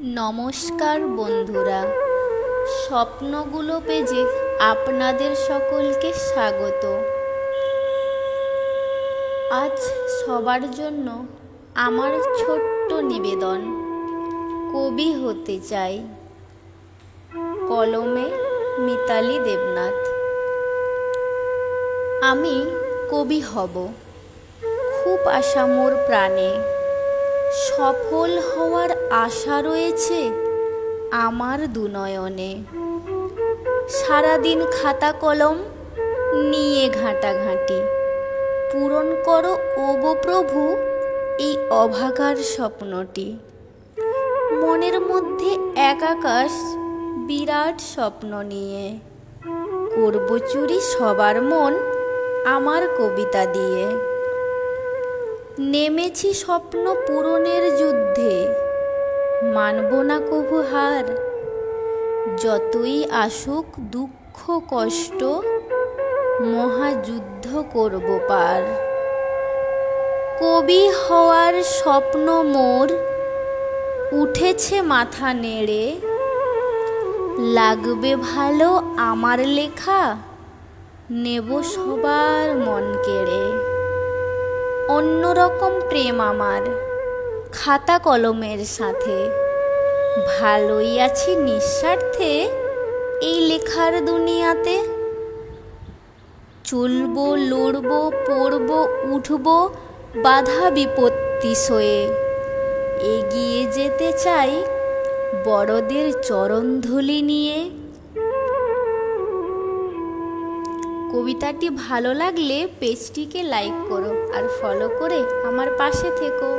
নমস্কার বন্ধুরা, স্বপ্নগুলো পেজে আপনাদের সকলকে স্বাগত। আজ সবার জন্য আমার ছোট্ট নিবেদন। কবি হতে চাই। কলমে মিতালি দেবনাথ। আমি কবি হব, খুব আশা মোর প্রাণে। সফল হওয়ার আশা রয়েছে আমার দুনয়নে। সারাদিন খাতা কলম নিয়ে ঘাঁটাঘাঁটি। পূরণ করো ওগো প্রভু এই অভাগার স্বপ্নটি। মনের মধ্যে এক আকাশ বিরাট স্বপ্ন নিয়ে। করব চুরি সবার মন আমার কবিতা দিয়ে। নেমেছি স্বপ্ন পূরণের যুদ্ধে, মানব না কভু হার। যতই আসুক দুঃখ কষ্ট, মহাযুদ্ধ করব পার। কবি হওয়ার স্বপ্ন মোর উঠেছে মাথা নেড়ে। লাগবে ভালো আমার লেখা, নেব সবার মন কেড়ে। অন্যরকম প্রেম আমার খাতা কলমের সাথে। ভালোই আছি নিঃস্বার্থে এই লেখার দুনিয়াতে। চলবো, লড়বো, পড়বো, উঠবো বাধা বিপত্তি সয়ে। এগিয়ে যেতে চাই বড়দের চরণধূলি নিয়ে। কবিতাটি ভালো লাগলে পেজটিকে লাইক করো আর ফলো করে আমার পাশে থেকো।